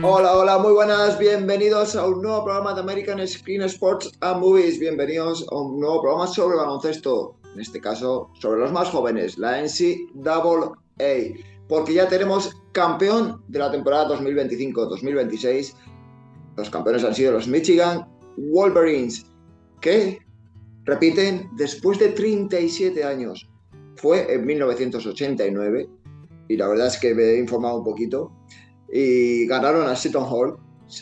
Hola, hola, muy buenas, bienvenidos a un nuevo programa de American Screen Sports and Movies, bienvenidos a un nuevo programa sobre baloncesto, en este caso sobre los más jóvenes, la NCAA, porque ya tenemos campeón de la temporada 2025-2026, los campeones han sido los Michigan Wolverines, que repiten después de 37 años, fue en 1989, y la verdad es que me he informado un poquito, y ganaron a Seton Hall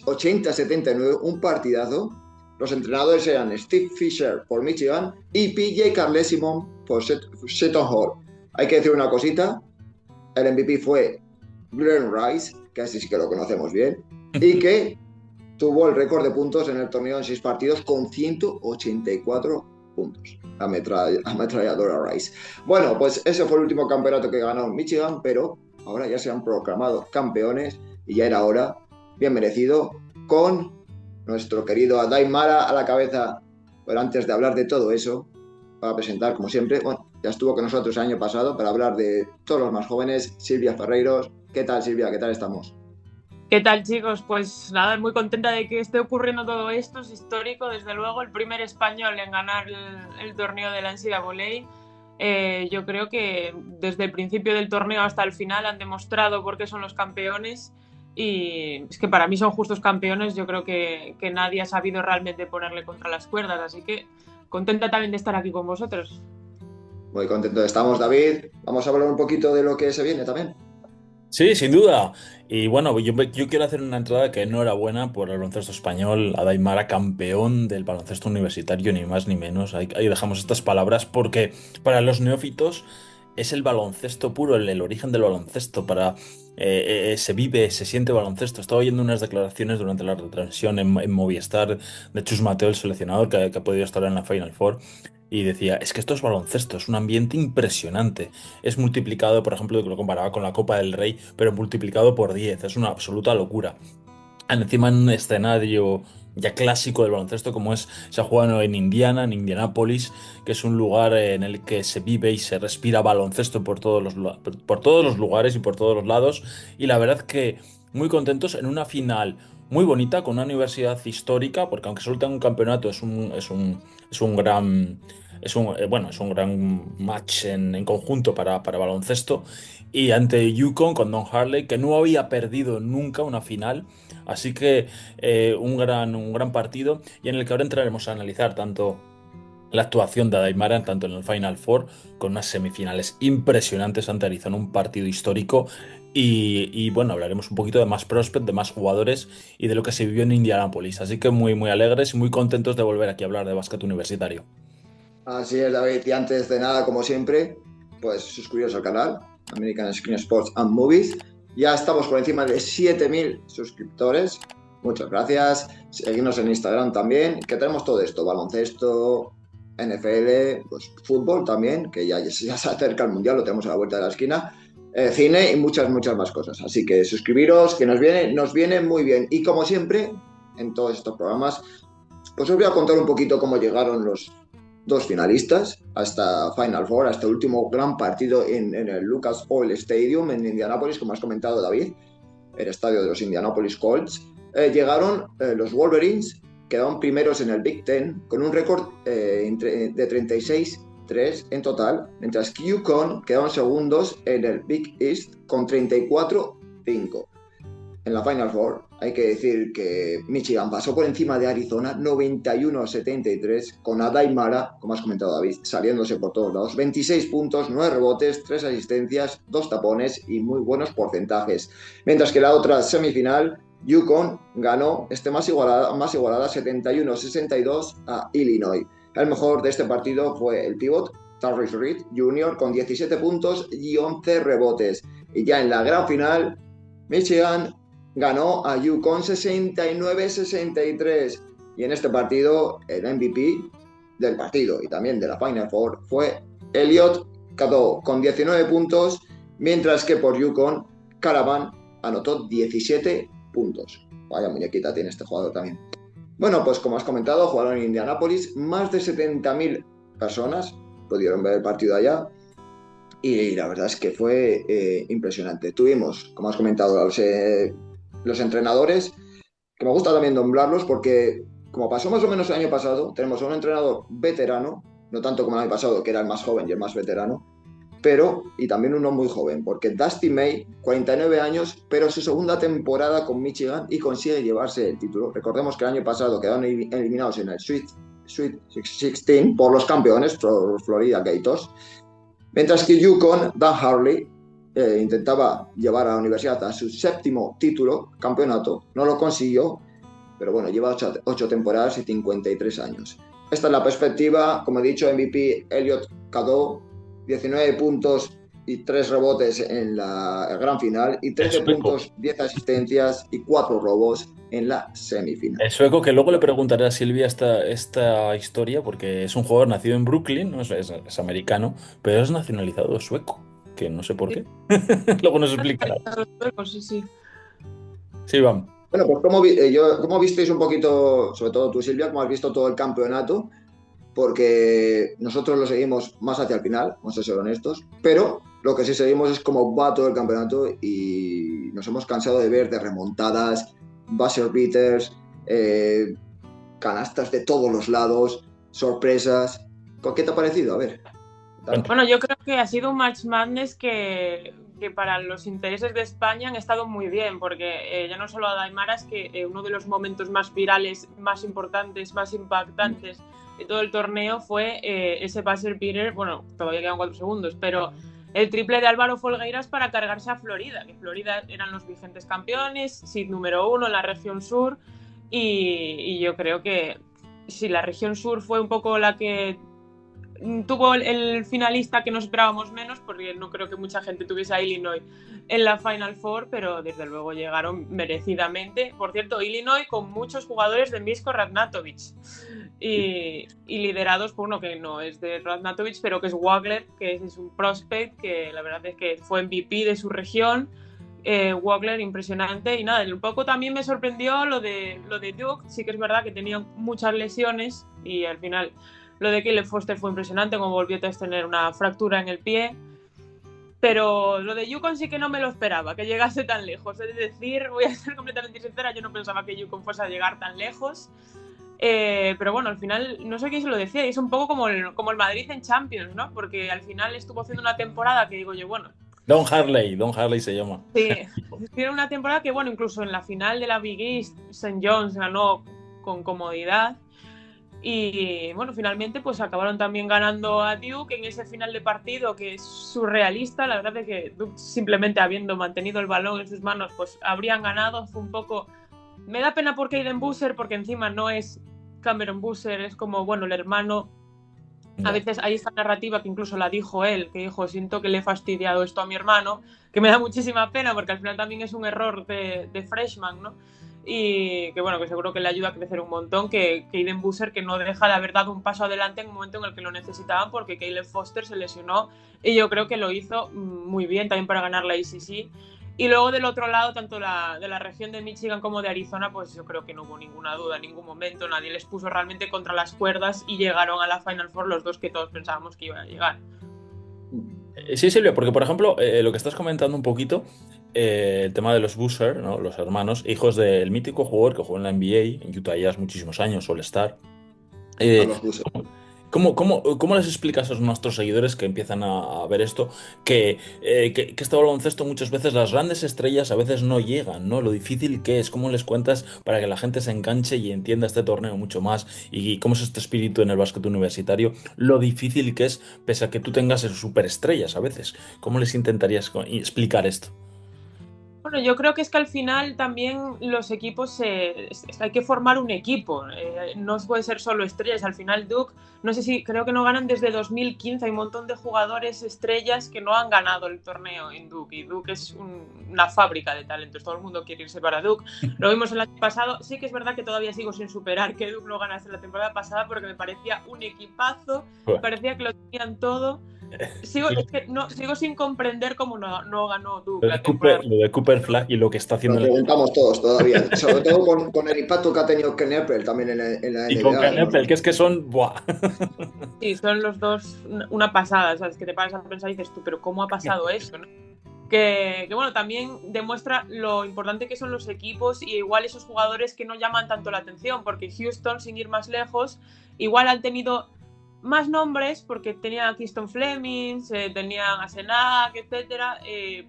80-79, un partidazo. Los entrenadores eran Steve Fisher por Michigan y PJ Carlesimo por Seton Hall. Hay que decir una cosita, el MVP fue Glenn Rice, que así sí que lo conocemos bien, y que tuvo el récord de puntos en el torneo en 6 partidos con 184 puntos. Ametralladora Rice. Bueno, pues ese fue el último campeonato que ganó Michigan, pero ahora ya se han proclamado campeones y ya era hora, bien merecido, con nuestro querido Adai Mara a la cabeza. Pero antes de hablar de todo eso, para presentar, como siempre, bueno, ya estuvo con nosotros el año pasado para hablar de todos los más jóvenes, Silvia Ferreiros. ¿Qué tal, Silvia? ¿Qué tal estamos? ¿Qué tal, chicos? Pues nada, muy contenta de que esté ocurriendo todo esto. Es histórico, desde luego, el primer español en ganar el torneo de la NCAA. Yo creo que desde el principio del torneo hasta el final han demostrado por qué son los campeones y es que para mí son justos campeones. Yo creo que nadie ha sabido realmente ponerle contra las cuerdas, así que contenta también de estar aquí con vosotros. Muy contentos estamos, David. Vamos a hablar un poquito de lo que se viene también. Sí, sin duda. Y bueno, yo quiero hacer una entrada que enhorabuena por el baloncesto español, a Daimara, campeón del baloncesto universitario, ni más ni menos. Ahí dejamos estas palabras porque para los neófitos es el baloncesto puro, el origen del baloncesto. Se vive, se siente baloncesto. Estaba oyendo unas declaraciones durante la retransmisión en Movistar de Chus Mateo, el seleccionador que ha podido estar en la Final Four. Y decía, es que esto es baloncesto, es un ambiente impresionante. Es multiplicado, por ejemplo, lo comparaba con la Copa del Rey, pero multiplicado por 10. Es una absoluta locura. Encima en un escenario ya clásico del baloncesto como se ha jugado en Indiana, en Indianápolis, que es un lugar en el que se vive y se respira baloncesto por todos los lugares y por todos los lados. Y la verdad que muy contentos en una final muy bonita con una universidad histórica, porque aunque solo tenga un campeonato, es un gran... es un gran match en conjunto para baloncesto. Y ante UConn con Don Harley, que no había perdido nunca una final. Así que un gran partido y en el que ahora entraremos a analizar tanto la actuación de Daimara, tanto en el Final Four, con unas semifinales impresionantes ante Arizona, un partido histórico. Bueno, hablaremos un poquito de más prospect, de más jugadores y de lo que se vivió en Indianápolis. Así que muy, muy alegres y muy contentos de volver aquí a hablar de básquet universitario. Así es, David. Y antes de nada, como siempre, pues suscribiros al canal American Screen Sports and Movies. Ya estamos por encima de 7.000 suscriptores. Muchas gracias. Seguidnos en Instagram también, que tenemos todo esto, baloncesto, NFL, pues fútbol también, que ya se acerca el Mundial, lo tenemos a la vuelta de la esquina, cine y muchas, muchas más cosas. Así que suscribiros, que nos viene muy bien. Y como siempre, en todos estos programas, pues os voy a contar un poquito cómo llegaron los dos finalistas hasta Final Four, hasta el último gran partido en el Lucas Oil Stadium en Indianápolis, como has comentado, David, el estadio de los Indianapolis Colts. Llegaron los Wolverines, quedaron primeros en el Big Ten con un récord de 36-3 en total, mientras que UConn quedaron segundos en el Big East con 34-5. En la Final Four hay que decir que Michigan pasó por encima de Arizona 91-73 con Adai Mara, como has comentado, David, saliéndose por todos lados. 26 puntos, 9 rebotes, 3 asistencias, 2 tapones y muy buenos porcentajes. Mientras que la otra semifinal, UConn ganó más igualada 71-62 a Illinois. El mejor de este partido fue el pívot Tyrese Reed Jr. con 17 puntos y 11 rebotes. Y ya en la gran final, Michigan ganó a UConn 69-63 y en este partido el MVP del partido y también de la Final Four fue Elliot Cadeau con 19 puntos, mientras que por UConn Caravan anotó 17 puntos. Vaya muñequita tiene este jugador también. Bueno, pues como has comentado, jugaron en Indianápolis, más de 70.000 personas pudieron ver el partido allá y la verdad es que fue impresionante. Tuvimos, como has comentado, los entrenadores, que me gusta también nombrarlos porque, como pasó más o menos el año pasado, tenemos a un entrenador veterano, no tanto como el año pasado, que era el más joven y el más veterano, pero, y también uno muy joven, porque Dusty May, 49 años, pero su segunda temporada con Michigan y consigue llevarse el título. Recordemos que el año pasado quedaron eliminados en el Sweet 16 por los campeones, por Florida Gators, mientras que UConn, Dan Harley, intentaba llevar a la universidad a su séptimo título, campeonato, no lo consiguió, pero bueno, lleva 8 temporadas y 53 años. Esta es la perspectiva, como he dicho, MVP Elliot Cadeau, 19 puntos y 3 rebotes en la gran final, y 13 puntos, 10 asistencias y 4 robos en la semifinal. El sueco, que luego le preguntaré a Silvia esta historia, porque es un jugador nacido en Brooklyn, ¿no? Es americano, pero es nacionalizado sueco, que no sé por qué. Luego nos explicará. Sí, sí. Sí, vamos. Bueno, pues ¿cómo visteis un poquito, sobre todo tú, Silvia, cómo has visto todo el campeonato? Porque nosotros lo seguimos más hacia el final, vamos a ser honestos, pero lo que sí seguimos es cómo va todo el campeonato y nos hemos cansado de ver de remontadas, buzzer beaters, canastas de todos los lados, sorpresas. ¿Qué te ha parecido? A ver. Bueno, yo creo que ha sido un March Madness que para los intereses de España han estado muy bien, porque ya no solo a Daimara, es que uno de los momentos más virales, más importantes, más impactantes de todo el torneo fue ese buzzer beater, bueno, todavía quedan 4 segundos, pero el triple de Álvaro Folgueiras para cargarse a Florida, que Florida eran los vigentes campeones, seed número 1 en la región sur, y yo creo que si la región sur fue un poco la que tuvo el finalista que nos esperábamos menos, porque no creo que mucha gente tuviese a Illinois en la Final Four, pero desde luego llegaron merecidamente. Por cierto, Illinois con muchos jugadores de Misko Radnatovic y liderados por uno que no es de Radnatovic, pero que es Wagler, que es un prospect que la verdad es que fue MVP de su región. Wagler, impresionante. Y nada, un poco también me sorprendió lo de Duke. Sí que es verdad que tenía muchas lesiones y al final lo de Caleb Foster fue impresionante, como volvió a tener una fractura en el pie. Pero lo de Yukon sí que no me lo esperaba, que llegase tan lejos. Es decir, voy a ser completamente sincera, yo no pensaba que Yukon fuese a llegar tan lejos. Pero bueno, al final, no sé quién se lo decía, y es un poco como el Madrid en Champions, ¿no? Porque al final estuvo haciendo una temporada que digo yo, bueno... Don Harley se llama. Sí, tiene una temporada que, bueno, incluso en la final de la Big East, St. John's ganó con comodidad. Y bueno, finalmente pues acabaron también ganando a Duke en ese final de partido que es surrealista. La verdad es que Duke, simplemente habiendo mantenido el balón en sus manos, pues habrían ganado. Fue un poco... Me da pena por Caden Boozer, porque encima no es Cameron Boozer, es como, bueno, el hermano. A veces hay esta narrativa que incluso la dijo él, que dijo, siento que le he fastidiado esto a mi hermano, que me da muchísima pena porque al final también es un error de freshman, ¿no? Y que bueno, que seguro que le ayuda a crecer un montón, que Caden Boozer, que no deja de haber dado un paso adelante en un momento en el que lo necesitaban, porque Caleb Foster se lesionó y yo creo que lo hizo muy bien también para ganar la ACC. Y luego del otro lado, tanto de la región de Michigan como de Arizona, pues yo creo que no hubo ninguna duda en ningún momento, nadie les puso realmente contra las cuerdas y llegaron a la Final Four los dos que todos pensábamos que iban a llegar. Sí, Silvia, porque por ejemplo, lo que estás comentando un poquito, el tema de los Boozer, ¿no? Los hermanos, hijos del mítico jugador que jugó en la NBA, en Utah Jazz muchísimos años, All-Star. Los Boozer. ¿Cómo les explicas a nuestros seguidores que empiezan a ver esto? Que este baloncesto muchas veces las grandes estrellas a veces no llegan, ¿no? Lo difícil que es, cómo les cuentas para que la gente se enganche y entienda este torneo mucho más y cómo es este espíritu en el básquet universitario, lo difícil que es, pese a que tú tengas superestrellas a veces. ¿Cómo les intentarías explicar esto? Bueno, yo creo que es que al final también los equipos, hay que formar un equipo, no puede ser solo estrellas. Al final Duke, no sé si, creo que no ganan desde 2015, hay un montón de jugadores estrellas que no han ganado el torneo en Duke, y Duke es una fábrica de talentos, todo el mundo quiere irse para Duke. Lo vimos el año pasado, sí que es verdad que todavía sigo sin superar que Duke no ganase la temporada pasada, porque me parecía un equipazo, me parecía que lo tenían todo. Sigo sin comprender cómo no ganó Duke Lo de Cooper Flag y lo que está haciendo. Lo preguntamos todos todavía, sobre todo con el impacto que ha tenido Ken Epel también en la NBA. Y con Ken Epel, que es que son... ¡buah! Sí, son los dos una pasada, ¿sabes? Que te paras a pensar y dices tú, pero ¿cómo ha pasado eso? ¿No? bueno, también demuestra lo importante que son los equipos y igual esos jugadores que no llaman tanto la atención, porque Houston, sin ir más lejos, igual han tenido más nombres porque tenían a Keyston Fleming, tenían a Senac, etcétera,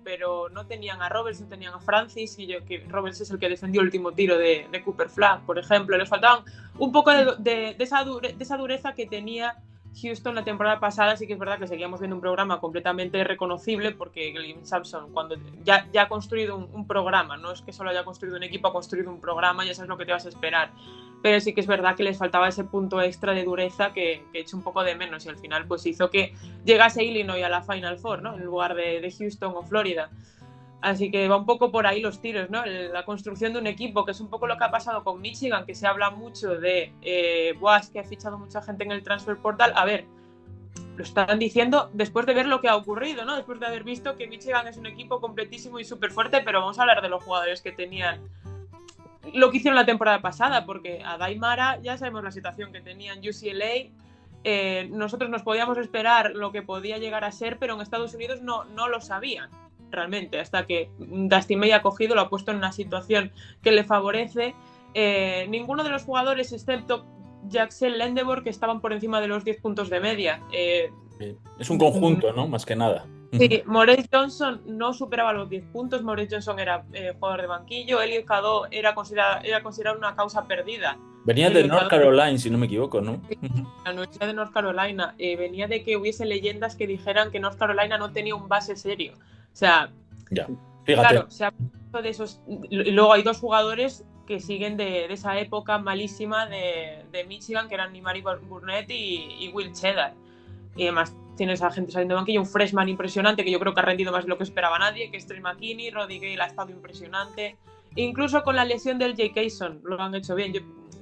pero no tenían a Roberts, no tenían a Francis, que Roberts es el que defendió el último tiro de Cooper Flagg, por ejemplo. Les faltaban un poco de esa dureza que tenía Houston la temporada pasada. Sí que es verdad que seguíamos viendo un programa completamente reconocible porque Glenn Sampson, cuando ya ha construido un programa, no es que solo haya construido un equipo, ha construido un programa, ya sabes lo que te vas a esperar. Pero sí que es verdad que les faltaba ese punto extra de dureza que eché un poco de menos y al final pues hizo que llegase Illinois a la Final Four, ¿no? En lugar de Houston o Florida. Así que va un poco por ahí los tiros, ¿no? La construcción de un equipo, que es un poco lo que ha pasado con Michigan, que se habla mucho de es que ha fichado mucha gente en el transfer portal. A ver, lo están diciendo después de ver lo que ha ocurrido, ¿no? Después de haber visto que Michigan es un equipo completísimo y súper fuerte, pero vamos a hablar de los jugadores que tenían lo que hicieron la temporada pasada, porque a Daimara ya sabemos la situación que tenía en UCLA. Nosotros nos podíamos esperar lo que podía llegar a ser, pero en Estados Unidos no lo sabían realmente, hasta que Dusty May ha cogido, lo ha puesto en una situación que le favorece. Ninguno de los jugadores, excepto Jackson Lendevor, que estaban por encima de los 10 puntos de media. Es un conjunto, ¿no? Más que nada. Sí, Maurice Johnson no superaba los 10 puntos. Maurice Johnson era jugador de banquillo. Elliot Cadeau era considerado una causa perdida. Venía de North Carolina, si no me equivoco, ¿no? La Universidad de North Carolina. Venía de que hubiese leyendas que dijeran que North Carolina no tenía un base serio. O sea, ya, fíjate. Claro, se ha puesto de esos. Luego hay dos jugadores que siguen de esa época malísima de Michigan, que eran Nimari Burnett y Will Cheddar. Y además tienes a gente saliendo de banquillo, un freshman impresionante que yo creo que ha rendido más de lo que esperaba nadie, que es Trey McKinney. Roddy Gale ha estado impresionante. Incluso con la lesión del Jay Cason lo han hecho bien.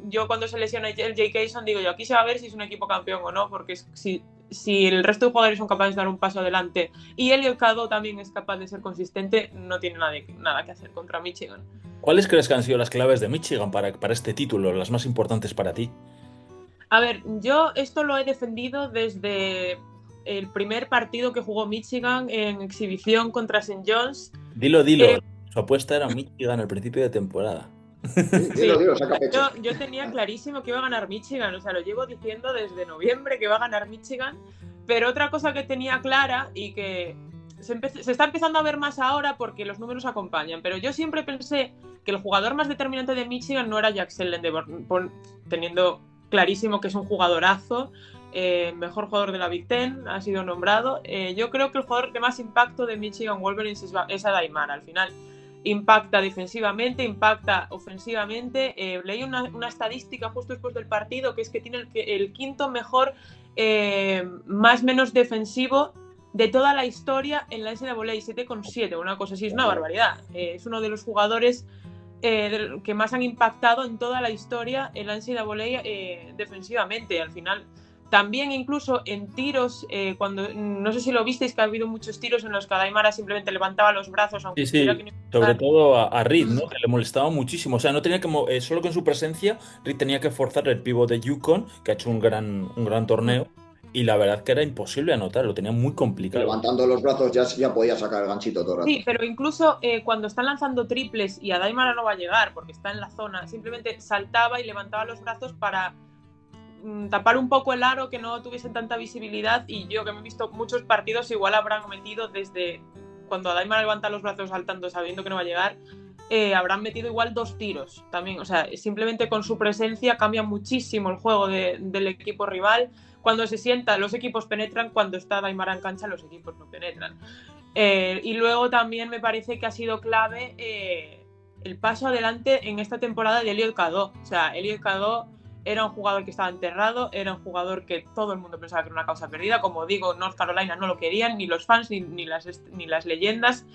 Yo cuando se lesiona el Jay Cason digo yo, aquí se va a ver si es un equipo campeón o no, porque si el resto de jugadores son capaces de dar un paso adelante y Elliot Cadeau también es capaz de ser consistente, no tiene nada que hacer contra Michigan. ¿Cuáles crees que han sido las claves de Michigan para este título, las más importantes para ti? A ver, yo esto lo he defendido desde el primer partido que jugó Michigan en exhibición contra St. John's. Dilo. Su apuesta era Michigan al principio de temporada. Dilo, saca pecho. Yo tenía clarísimo que iba a ganar Michigan, o sea, lo llevo diciendo desde noviembre que va a ganar Michigan, pero otra cosa que tenía clara y que se está empezando a ver más ahora porque los números acompañan, pero yo siempre pensé que el jugador más determinante de Michigan no era Jackson Lendevor, teniendo clarísimo que es un jugadorazo, mejor jugador de la Big Ten, ha sido nombrado. Yo creo que el jugador de más impacto de Michigan Wolverines es Daimara. Al final impacta defensivamente, impacta ofensivamente. Leí una estadística justo después del partido, que es que tiene el quinto mejor más menos defensivo de toda la historia en la NCAA, 7,7, una cosa así, es una barbaridad. Es uno de los jugadores que más han impactado en toda la historia en la NCAA defensivamente. Al final, también incluso en tiros, cuando no sé si lo visteis, que ha habido muchos tiros en los que Daimara simplemente levantaba los brazos, aunque sí, sobre todo a Reed, ¿no? Que le molestaba muchísimo. O sea, no tenía que solo con su presencia, Reed tenía que forzar el pívot de UConn, que ha hecho un gran torneo. Y la verdad que era imposible anotar, lo tenía muy complicado. Levantando los brazos ya podía sacar el ganchito todo el rato. Sí, pero incluso cuando están lanzando triples y a Daimara no va a llegar porque está en la zona, simplemente saltaba y levantaba los brazos para tapar un poco el aro, que no tuviesen tanta visibilidad. Y yo, que me he visto muchos partidos, igual habrán metido desde cuando a Daimara levanta los brazos saltando sabiendo que no va a llegar, habrán metido igual 2 tiros también. O sea, simplemente con su presencia cambia muchísimo el juego del equipo rival. Cuando se sienta, los equipos penetran, cuando está Daimara en cancha, los equipos no penetran. Y luego también me parece que ha sido clave el paso adelante en esta temporada de Elliot Cadeau. O sea, Elliot Cadeau era un jugador que estaba enterrado, era un jugador que todo el mundo pensaba que era una causa perdida. Como digo, North Carolina no lo querían, ni los fans, ni las leyendas.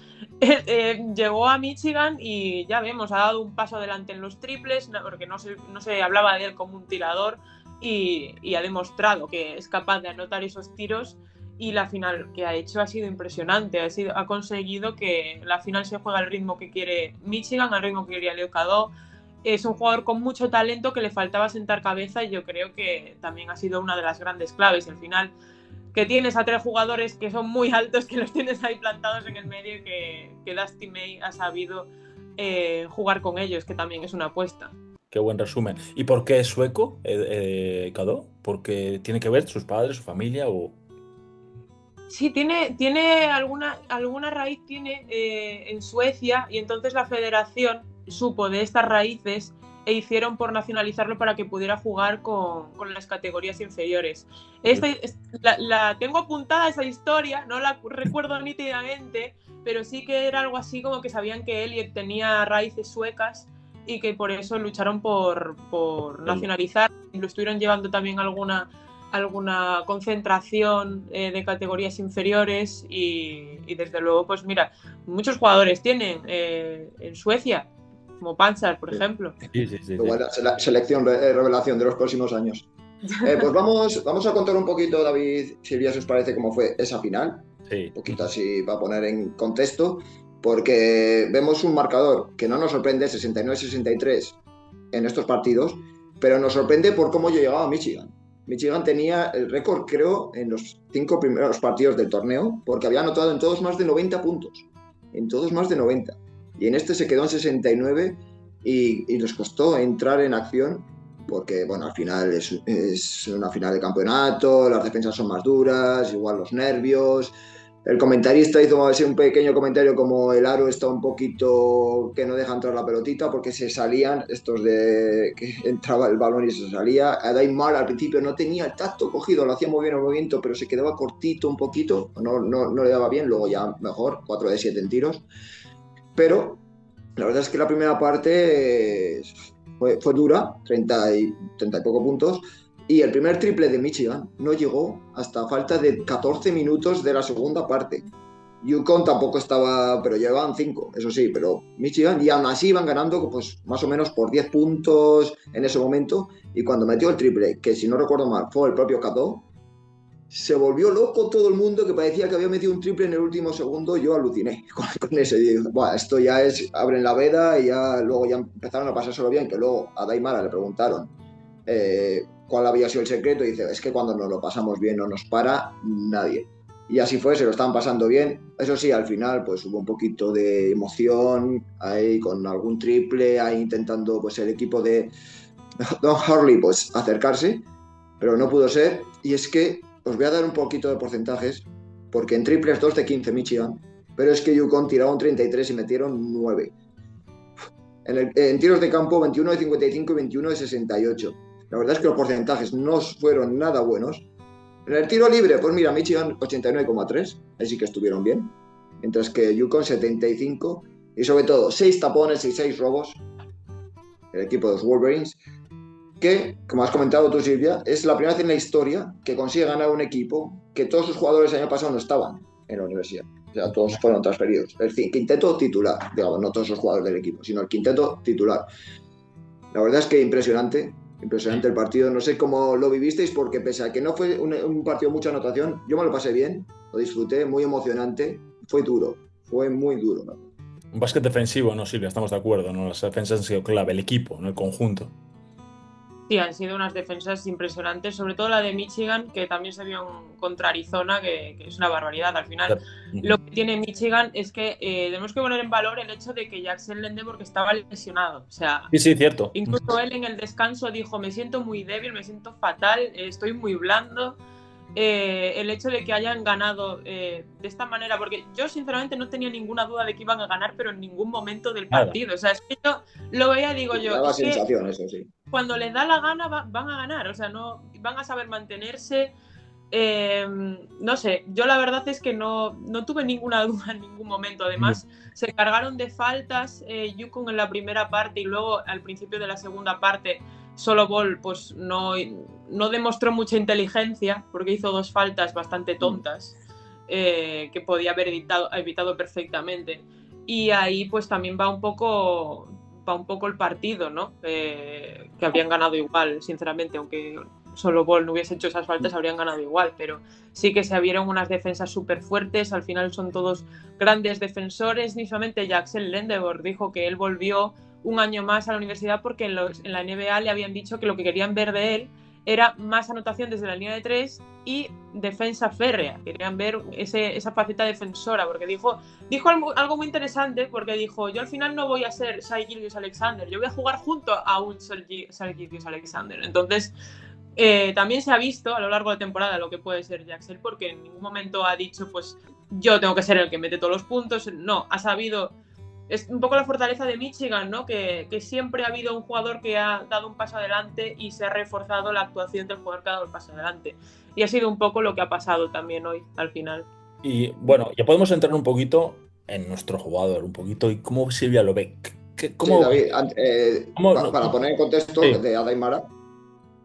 Llegó a Michigan y ya vemos, ha dado un paso adelante en los triples, porque no se hablaba de él como un tirador. Y ha demostrado que es capaz de anotar esos tiros, y la final que ha hecho ha sido impresionante. Ha conseguido que la final se juegue al ritmo que quiere Michigan, al ritmo que quería Elliot Cadeau. Es un jugador con mucho talento que le faltaba sentar cabeza, y yo creo que también ha sido una de las grandes claves. Al final que tienes a 3 jugadores que son muy altos, que los tienes ahí plantados en el medio y que Dusty May ha sabido jugar con ellos, que también es una apuesta. Qué buen resumen. ¿Y por qué es sueco, Cadó? ¿Porque tiene que ver sus padres, su familia o...? Sí, tiene alguna raíz tiene en Suecia, y entonces la federación supo de estas raíces e hicieron por nacionalizarlo para que pudiera jugar con las categorías inferiores. La tengo apuntada esa historia, no la recuerdo nítidamente, pero sí que era algo así como que sabían que Elliot tenía raíces suecas y que por eso lucharon por nacionalizar. Lo estuvieron llevando también alguna concentración de categorías inferiores y desde luego, pues mira, muchos jugadores tienen en Suecia, como Panzer, por ejemplo. Sí. Bueno, la selección revelación de los próximos años. Pues vamos a contar un poquito, David, Silvia, si os parece cómo fue esa final. Sí. Un poquito así para poner en contexto, porque vemos un marcador que no nos sorprende, 69-63 en estos partidos, pero nos sorprende por cómo llegaba Michigan. Michigan tenía el récord, creo, en los 5 primeros partidos del torneo, porque había anotado en todos más de 90 puntos. En todos más de 90. Y en este se quedó en 69 y les costó entrar en acción, porque, bueno, al final es una final de campeonato, las defensas son más duras, igual los nervios. El comentarista hizo así un pequeño comentario como el aro está un poquito que no deja entrar la pelotita porque se salían estos de que entraba el balón y se salía. Adaimar al principio no tenía el tacto cogido, lo hacía muy bien el movimiento, pero se quedaba cortito un poquito, no le daba bien, luego ya mejor, 4 de 7 en tiros. Pero la verdad es que la primera parte fue dura, 30 y poco puntos. Y el primer triple de Michigan no llegó hasta falta de 14 minutos de la segunda parte. UConn tampoco estaba, pero llevaban 5, eso sí, pero Michigan, y aún así iban ganando pues más o menos por 10 puntos en ese momento. Y cuando metió el triple, que si no recuerdo mal fue el propio Cadó, se volvió loco todo el mundo, que parecía que había metido un triple en el último segundo. Yo aluciné con ese. Digo, bueno, esto ya es, abren la veda y ya luego ya empezaron a pasárselo bien, que luego a Daimara le preguntaron cuál había sido el secreto y dice, es que cuando nos lo pasamos bien no nos para nadie. Y así fue, se lo estaban pasando bien. Eso sí, al final pues hubo un poquito de emoción ahí con algún triple, ahí intentando pues el equipo de Don Hurley pues acercarse, pero no pudo ser. Y es que os voy a dar un poquito de porcentajes, porque en triples 2 de 15 Michigan, pero es que UConn tiraba un 33 y metieron 9. En tiros de campo 21 de 55 y 21 de 68. La verdad es que los porcentajes no fueron nada buenos. En el tiro libre, pues mira, Michigan 89,3, ahí sí que estuvieron bien, mientras que UConn 75, y sobre todo 6 tapones y 6 robos, el equipo de los Wolverines, que, como has comentado tú, Silvia, es la primera vez en la historia que consigue ganar un equipo que todos sus jugadores el año pasado no estaban en la universidad. O sea, todos fueron transferidos. El quinteto titular, digamos, no todos los jugadores del equipo, sino el quinteto titular. La verdad es que impresionante el partido. No sé cómo lo vivisteis, porque pese a que no fue un partido de mucha anotación, yo me lo pasé bien, lo disfruté, muy emocionante. Fue duro, fue muy duro, ¿no? Un básquet defensivo, ¿no, Silvia? Estamos de acuerdo, ¿no? Las defensas han sido clave, el equipo, ¿no? El conjunto. Sí, han sido unas defensas impresionantes, sobre todo la de Michigan, que también se vio contra Arizona, que es una barbaridad. Al final, lo que tiene Michigan es que tenemos que poner en valor el hecho de que Jackson Lendeborg estaba lesionado. O sea, sí, cierto. Incluso él en el descanso dijo, me siento muy débil, me siento fatal, estoy muy blando. El hecho de que hayan ganado de esta manera, porque yo sinceramente no tenía ninguna duda de que iban a ganar, pero en ningún momento del partido. O sea, es que yo lo veía, digo yo, daba sensación, eso sí. Cuando les da la gana van a ganar, o sea, no van a saber mantenerse. No sé, yo la verdad es que no tuve ninguna duda en ningún momento. Además, se cargaron de faltas UConn en la primera parte, y luego al principio de la segunda parte Solo Ball pues no demostró mucha inteligencia, porque hizo 2 faltas bastante tontas que podía haber evitado perfectamente. Y ahí pues también va un poco el partido, ¿no? Que habrían ganado igual, sinceramente, aunque Solo Ball no hubiese hecho esas faltas, habrían ganado igual, pero sí que se vieron unas defensas súper fuertes. Al final son todos grandes defensores. Ni solamente Jackson Lendeborg dijo que él volvió un año más a la universidad porque en la NBA le habían dicho que lo que querían ver de él era más anotación desde la línea de 3 y defensa férrea. Querían ver esa faceta defensora, porque dijo algo muy interesante, porque dijo, yo al final no voy a ser Shai Gilgeous-Alexander, yo voy a jugar junto a un Shai Gilgeous-Alexander. Entonces, también se ha visto a lo largo de la temporada lo que puede ser Jaxel, porque en ningún momento ha dicho, pues, yo tengo que ser el que mete todos los puntos. No, ha sabido... Es un poco la fortaleza de Michigan, ¿no? Que siempre ha habido un jugador que ha dado un paso adelante y se ha reforzado la actuación del jugador que ha dado el paso adelante. Y ha sido un poco lo que ha pasado también hoy, al final. Y bueno, ya podemos entrar un poquito en nuestro jugador, un poquito, y cómo Silvia lo ve. Sí, David, para poner en contexto, sí, de Aday Mara,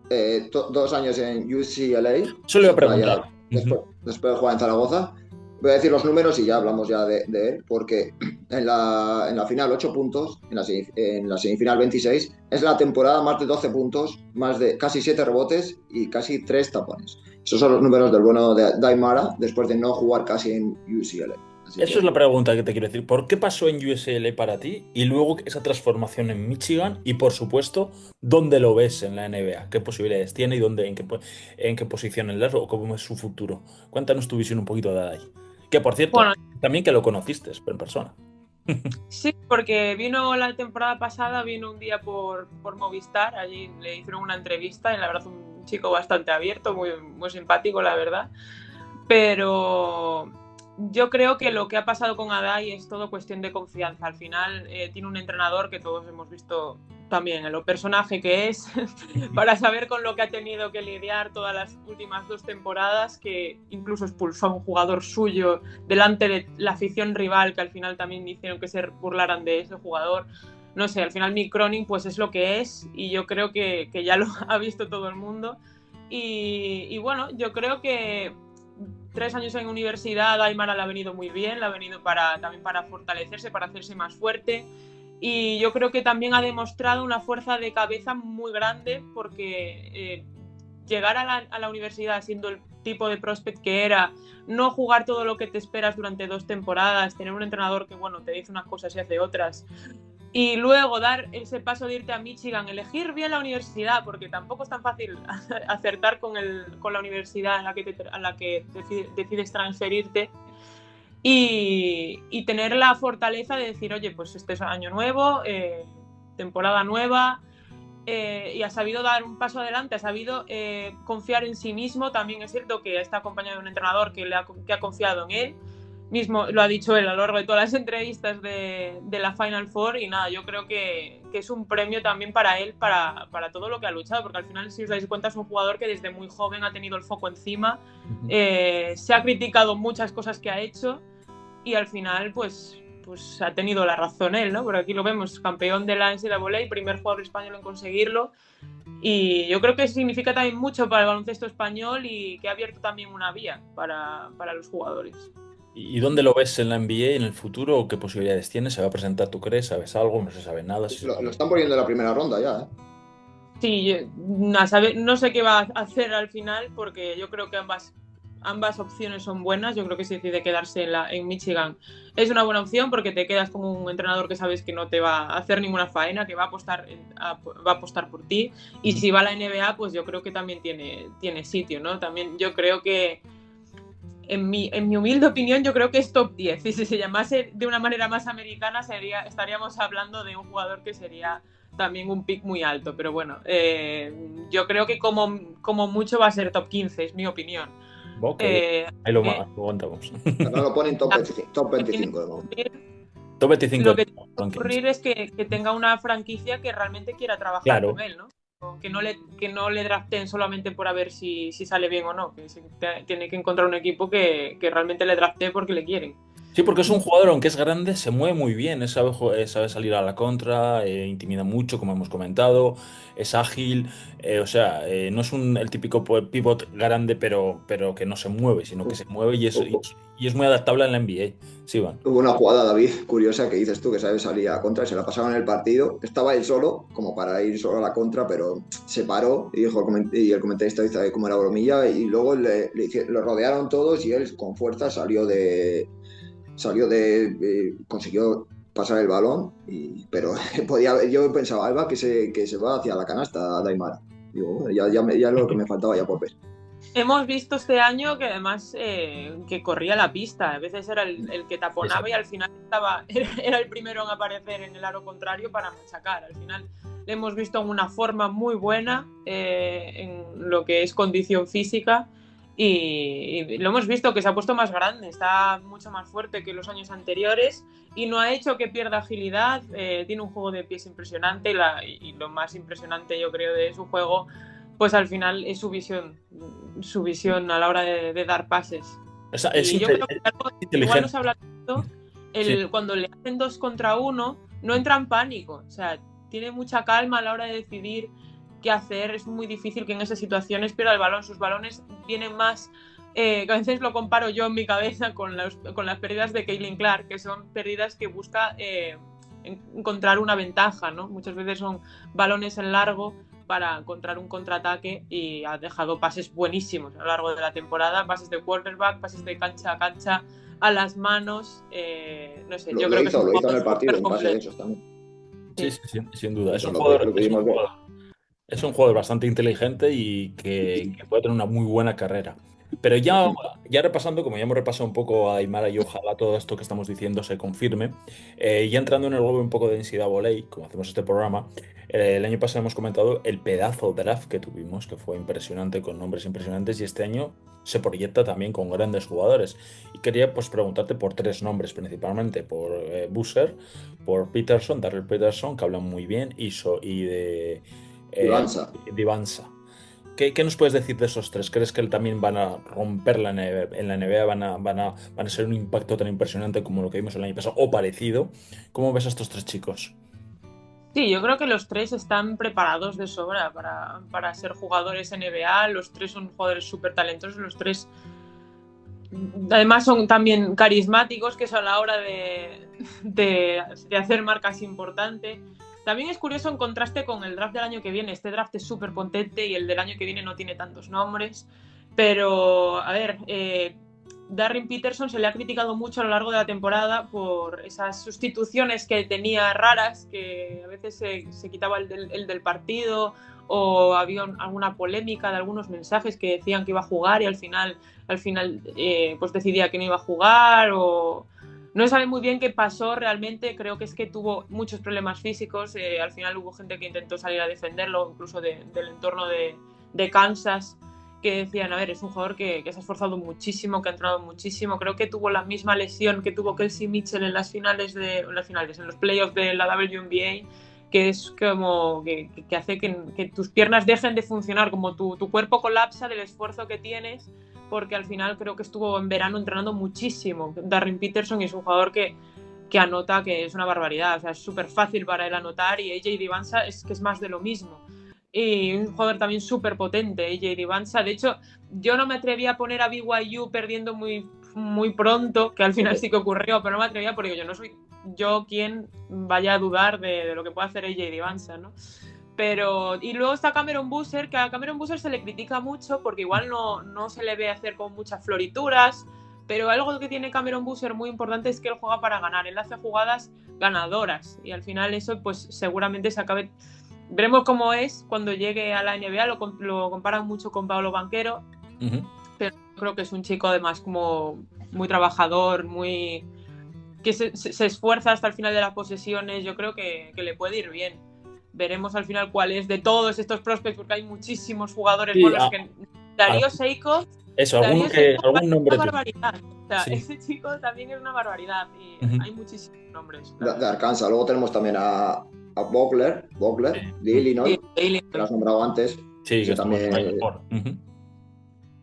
2 años en UCLA. Eso le voy a preguntar. Después de jugar en Zaragoza. Voy a decir los números y ya hablamos ya de él, porque en la final 8 puntos, en la semifinal 26, es la temporada más de 12 puntos, más de casi 7 rebotes y casi 3 tapones. Esos son los números del bueno de Aday Mara después de no jugar casi en UCLA. Eso es la pregunta que te quiero decir. ¿Por qué pasó en UCLA para ti? Y luego esa transformación en Michigan. Y por supuesto, ¿dónde lo ves en la NBA? ¿Qué posibilidades tiene y en qué posición en o cómo es su futuro? Cuéntanos tu visión un poquito de ahí. Que por cierto, bueno, también que lo conociste en persona. Sí, porque vino la temporada pasada, vino un día por Movistar, allí le hicieron una entrevista y la verdad un chico bastante abierto, muy, muy simpático, la verdad. Pero yo creo que lo que ha pasado con Aday es todo cuestión de confianza. Al final tiene un entrenador que todos hemos visto también, en lo personaje que es, para saber con lo que ha tenido que lidiar todas las últimas 2 temporadas, que incluso expulsó a un jugador suyo delante de la afición rival, que al final también hicieron que se burlaran de ese jugador. No sé, al final Mick Cronin pues es lo que es, y yo creo que ya lo ha visto todo el mundo. Y bueno, yo creo que 3 años en universidad, Aymara le ha venido muy bien, le ha venido también para fortalecerse, para hacerse más fuerte. Y yo creo que también ha demostrado una fuerza de cabeza muy grande, porque llegar a la universidad siendo el tipo de prospect que era, no jugar todo lo que te esperas durante 2 temporadas, tener un entrenador que, bueno, te dice unas cosas y hace otras, y luego dar ese paso de irte a Michigan, elegir bien la universidad, porque tampoco es tan fácil acertar con la universidad a la que decides transferirte. Y tener la fortaleza de decir, oye, pues este es año nuevo, temporada nueva, y ha sabido dar un paso adelante, ha sabido confiar en sí mismo. También es cierto que está acompañado de un entrenador que ha confiado en él. Mismo lo ha dicho él a lo largo de todas las entrevistas de la Final Four, y nada, yo creo que es un premio también para él, para todo lo que ha luchado, porque al final, si os dais cuenta, es un jugador que desde muy joven ha tenido el foco encima, se ha criticado muchas cosas que ha hecho, y al final pues ha tenido la razón él, ¿no? Porque aquí lo vemos, campeón de la NCAA, primer jugador español en conseguirlo, y yo creo que significa también mucho para el baloncesto español, y que ha abierto también una vía para los jugadores. ¿Y dónde lo ves en la NBA en el futuro? ¿Qué posibilidades tiene? ¿Se va a presentar, tú crees? ¿Sabes algo? ¿No se sabe nada? Lo están poniendo en la primera ronda ya, ¿eh? Sí, no sé qué va a hacer al final, porque yo creo que ambas opciones son buenas. Yo creo que si decide quedarse en Michigan es una buena opción, porque te quedas con un entrenador que sabes que no te va a hacer ninguna faena, que va a apostar por ti. Y si va a la NBA, pues yo creo que también tiene sitio, ¿no? También yo creo que, en mi humilde opinión, yo creo que es top 10. Y si se llamase de una manera más americana, estaríamos hablando de un jugador que sería también un pick muy alto. Pero bueno, yo creo que como mucho va a ser top 15, es mi opinión. Okay. Ahí lo aguantamos. No lo ponen top 25. Top 25 Lo que tiene que ocurrir es que tenga una franquicia que realmente quiera trabajar con él, ¿no? Que no le draften solamente por a ver si sale bien o no, que tiene que encontrar un equipo que realmente le draftee porque le quieren. Sí, porque es un jugador, aunque es grande, se mueve muy bien, sabe salir a la contra, intimida mucho, como hemos comentado, es ágil, o sea, no es el típico pivot grande, pero que no se mueve, sino que se mueve y es muy adaptable en la NBA. Sí, Iván. Hubo una jugada, David, curiosa, que dices tú, que sabe salir a la contra, se la pasaron en el partido, estaba él solo, como para ir solo a la contra, pero se paró y el comentarista dice cómo era bromilla, y luego lo rodearon todos y él con fuerza consiguió pasar el balón, pero yo pensaba, Alba, que se va hacia la canasta, Daimara. Digo, bueno, ya es lo que me faltaba ya por ver. Hemos visto este año que además que corría la pista, a veces era el que taponaba y al final era el primero en aparecer en el aro contrario para machacar. Al final le hemos visto en una forma muy buena en lo que es condición física y lo hemos visto que se ha puesto más grande, está mucho más fuerte que los años anteriores y no ha hecho que pierda agilidad, tiene un juego de pies impresionante y lo más impresionante yo creo de su juego pues al final es su visión a la hora de dar pases. Y yo creo que igual nos habla esto, cuando le hacen 2 contra 1, no entra en pánico, o sea, tiene mucha calma a la hora de decidir qué hacer, es muy difícil que en esas situaciones pierda el balón, sus balones vienen más, que a veces lo comparo yo en mi cabeza con las pérdidas de Caitlin Clark, que son pérdidas que busca encontrar una ventaja, ¿no? Muchas veces son balones en largo para encontrar un contraataque y ha dejado pases buenísimos a lo largo de la temporada, pases de quarterback, pases de cancha a cancha, a las manos, no sé, yo creo que lo hizo en el partido, en pase de esos también. Sí, sin duda. Es un jugador bastante inteligente y que puede tener una muy buena carrera. Pero ya repasando, como ya hemos repasado un poco a Aimara y ojalá todo esto que estamos diciendo se confirme, ya entrando en el juego un poco de NCAA Voley, como hacemos este programa, el año pasado hemos comentado el pedazo de draft que tuvimos, que fue impresionante, con nombres impresionantes, y este año se proyecta también con grandes jugadores. Y quería pues preguntarte por 3 nombres, principalmente por Boozer, por Peterson, Darrell Peterson, que hablan muy bien, y de Divansa. ¿Qué nos puedes decir de esos 3? ¿Crees que también van a romper en la NBA? ¿Van a ser un impacto tan impresionante como lo que vimos el año pasado o parecido? ¿Cómo ves a estos 3 chicos? Sí, yo creo que los 3 están preparados de sobra para ser jugadores NBA. Los 3 son jugadores súper talentosos. Los 3 además son también carismáticos, que son a la hora de hacer marcas importantes. También es curioso en contraste con el draft del año que viene. Este draft es súper potente y el del año que viene no tiene tantos nombres. Pero, a ver, Darren Peterson se le ha criticado mucho a lo largo de la temporada por esas sustituciones que tenía raras, que a veces se quitaba el del partido o había alguna polémica de algunos mensajes que decían que iba a jugar y al final pues decidía que no iba a jugar o... No se sabe muy bien qué pasó realmente, creo que es que tuvo muchos problemas físicos, al final hubo gente que intentó salir a defenderlo, incluso del entorno de Kansas, que decían, a ver, es un jugador que se ha esforzado muchísimo, que ha entrenado muchísimo, creo que tuvo la misma lesión que tuvo Kelsey Mitchell en en los playoffs de la WNBA, que es como que hace que tus piernas dejen de funcionar, como tu cuerpo colapsa del esfuerzo que tienes, porque al final creo que estuvo en verano entrenando muchísimo. Darren Peterson es un jugador que anota, que es una barbaridad, o sea, es súper fácil para él anotar, y AJ Divansa es que es más de lo mismo. Y un jugador también súper potente, AJ Divansa. De hecho, yo no me atrevía a poner a BYU perdiendo muy, muy pronto, que al final sí que ocurrió, pero no me atrevía porque yo no soy yo quien vaya a dudar de lo que puede hacer AJ Divansa, ¿no? Pero, y luego está Cameron Boozer, que a Cameron Boozer se le critica mucho porque igual no se le ve hacer con muchas florituras, pero algo que tiene Cameron Boozer muy importante es que él juega para ganar, él hace jugadas ganadoras y al final eso pues seguramente se acabe... Veremos cómo es cuando llegue a la NBA, lo comparan mucho con Paolo Banchero, pero creo que es un chico además como muy trabajador, que se esfuerza hasta el final de las posesiones, yo creo que le puede ir bien. Veremos al final cuál es de todos estos prospects, porque hay muchísimos jugadores buenos que... Darío Seiko... Eso, algún nombre. Es una barbaridad. O sea, sí. Ese chico también es una barbaridad y hay muchísimos nombres. Claro. De Arkansas. Luego tenemos también a Vogler, de Illinois, que lo has nombrado antes. Sí, que también.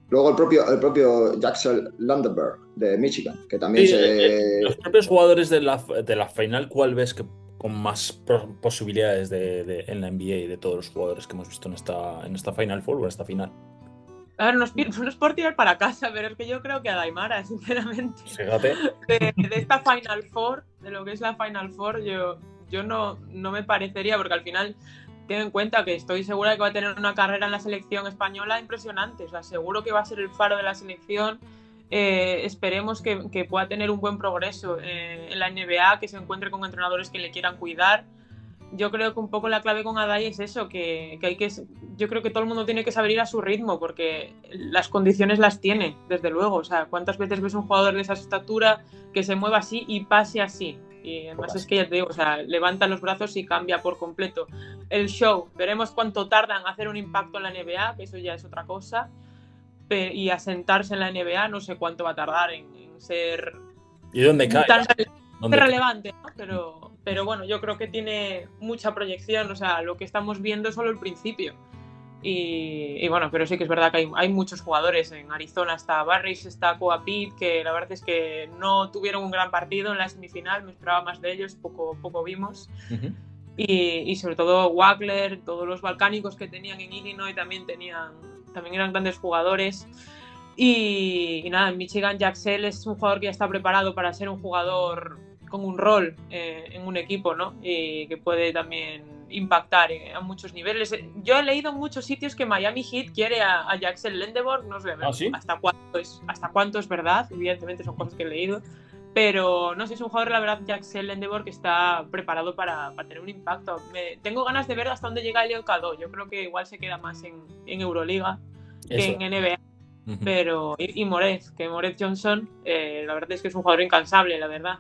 Luego el propio Jackson Landenberg, de Michigan, que también Los propios jugadores de la final, ¿cuál ves que con más posibilidades en la NBA de todos los jugadores que hemos visto en esta Final Four o en esta final? A ver, no es por tirar para casa, pero es que yo creo que a Daimara, sinceramente, fíjate, de esta Final Four, de lo que es la Final Four, yo no me parecería, porque al final ten en cuenta que estoy segura de que va a tener una carrera en la selección española impresionante, o sea, seguro que va a ser el faro de la selección. Esperemos que pueda tener un buen progreso en la NBA, que se encuentre con entrenadores que le quieran cuidar. yo creo que un poco la clave con Adai es eso, que hay que, yo creo que todo el mundo tiene que saber ir a su ritmo, porque las condiciones las tiene, desde luego. O sea, ¿cuántas veces ves un jugador de esa estatura que se mueva así y pase así? Y además es que ya te digo, o sea, levanta los brazos y cambia por completo el show. Veremos cuánto tarda en hacer un impacto en la NBA, que eso ya es otra cosa, y asentarse en la NBA no sé cuánto va a tardar en ser ¿Y dónde cae? tan ¿Dónde relevante, ¿no? Pero bueno, yo creo que tiene mucha proyección, o sea, lo que estamos viendo es solo el principio. Y bueno, pero sí que es verdad que hay muchos jugadores. En Arizona está Barris, está Koa Pitt, que la verdad es que no tuvieron un gran partido en la semifinal, me esperaba más de ellos, poco vimos. Y sobre todo Wagler, todos los balcánicos que tenían en Illinois también eran grandes jugadores. Y nada, en Michigan Jaxel es un jugador que ya está preparado para ser un jugador con un rol en un equipo, ¿no? Y que puede también impactar a muchos niveles. Yo he leído en muchos sitios que Miami Heat quiere a Jaxel Lendeborg, no sé ¿Sí? hasta cuánto es verdad, evidentemente son cosas que he leído, pero no sé, es un jugador, la verdad, Jaxel Lendeborg, que está preparado para tener un impacto. Tengo ganas de ver hasta dónde llega Elliot Cado. Yo creo que igual se queda más en Euroliga que en NBA. Pero y Morez Johnson, la verdad es que es un jugador incansable, la verdad.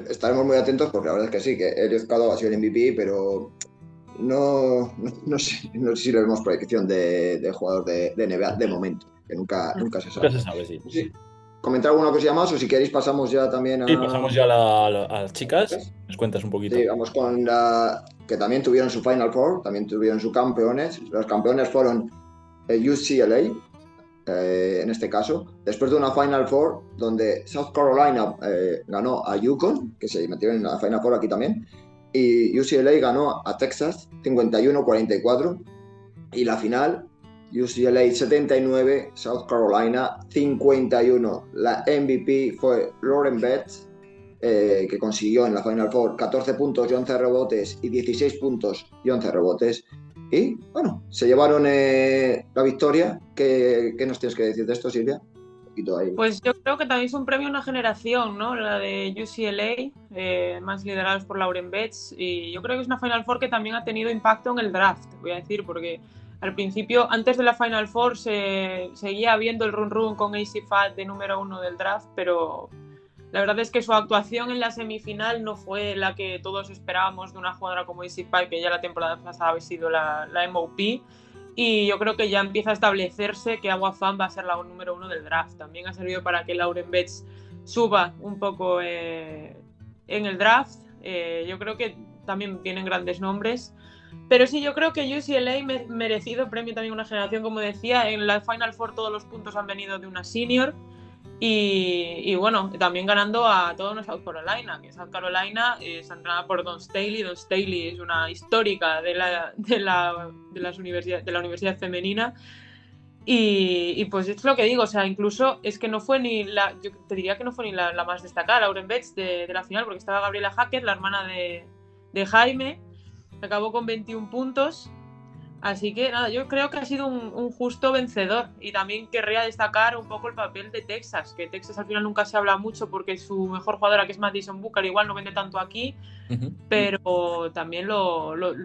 Estaremos muy atentos porque la verdad es que sí, que Elliot Cado ha sido el MVP, pero no sé si lo vemos proyección de jugador de NBA de momento, que nunca se sabe. Nunca se sabe, sí. Sí. ¿Comentar alguna cosilla más o si queréis pasamos ya también a...? Sí, pasamos ya a las chicas. ¿Nos cuentas un poquito? Sí, vamos con que también tuvieron su Final Four, también tuvieron sus campeones. Los campeones fueron UCLA, en este caso, después de una Final Four donde South Carolina ganó a UConn, que se metieron en la Final Four aquí también, y UCLA ganó a Texas 51-44, y la final UCLA 79, South Carolina 51. La MVP fue Lauren Betts, que consiguió en la Final Four 14 puntos y 11 rebotes y 16 puntos y 11 rebotes. Y bueno, se llevaron la victoria. ¿Qué nos tienes que decir de esto, Silvia? Ahí. Pues yo creo que también es un premio a una generación, ¿no? La de UCLA, más liderados por Lauren Betts. Y yo creo que es una Final Four que también ha tenido impacto en el draft, voy a decir, porque al principio, antes de la Final Four, se seguía viendo el run con AC Fat de número 1 del draft, pero la verdad es que su actuación en la semifinal no fue la que todos esperábamos de una jugadora como AC Fat, que ya la temporada pasada había sido la MOP. Y yo creo que ya empieza a establecerse que Agua Fan va a ser la número 1 del draft. También ha servido para que Lauren Betts suba un poco en el draft. Yo creo que también tienen grandes nombres. Pero sí, yo creo que UCLA merecido premio también una generación, como decía. En la Final Four todos los puntos han venido de una senior. Y bueno, también ganando a toda una South Carolina, que South Carolina es entrenada por Dawn Staley. Dawn Staley es una histórica de la universidad femenina. Y pues es lo que digo, o sea, incluso es que no fue yo te diría que no fue ni la más destacada, Lauren Betts, de la final, porque estaba Gabriela Hackett, la hermana de Jaime, acabó con 21 puntos. Así que nada, yo creo que ha sido un justo vencedor. Y también querría destacar un poco el papel de Texas, que Texas al final nunca se habla mucho porque su mejor jugadora, que es Madison Booker, igual no vende tanto aquí, pero también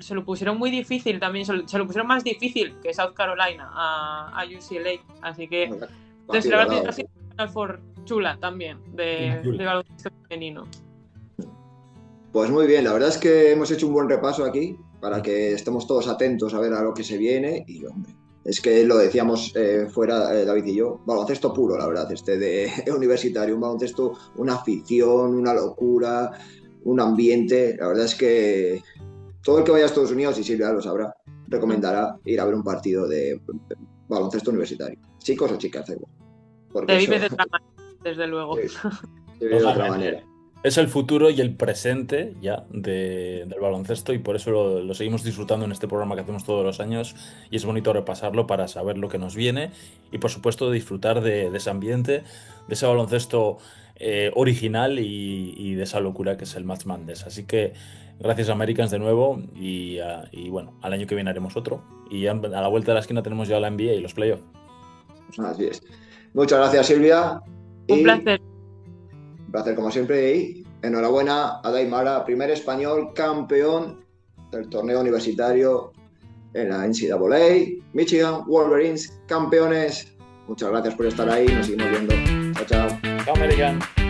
se lo pusieron muy difícil, también se lo pusieron más difícil que South Carolina a UCLA. Así que la verdad ha sido una for chula también de baloncesto femenino. Pues muy bien, la verdad es que hemos hecho un buen repaso aquí para que estemos todos atentos a ver a lo que se viene. Y hombre, es que lo decíamos fuera, David y yo, baloncesto puro, la verdad, de universitario, un baloncesto, una afición, una locura, un ambiente. La verdad es que todo el que vaya a Estados Unidos, y Silvia lo sabrá, recomendará ir a ver un partido de baloncesto universitario, chicos o chicas, te vives de otra manera, desde luego. Sí, se vive de otra manera. Es el futuro y el presente ya del baloncesto, y por eso lo seguimos disfrutando en este programa que hacemos todos los años, y es bonito repasarlo para saber lo que nos viene y por supuesto disfrutar de ese ambiente, de ese baloncesto original y de esa locura que es el March Madness. Así que gracias Americans de nuevo, y bueno, al año que viene haremos otro, y a la vuelta de la esquina tenemos ya la NBA y los playoffs. Así es. Muchas gracias, Silvia. Un placer. Un placer como siempre, y enhorabuena a Daimara, primer español campeón del torneo universitario en la NCAA. Michigan Wolverines, campeones. Muchas gracias por estar ahí. Nos seguimos viendo. Chao, chao. Chao, American.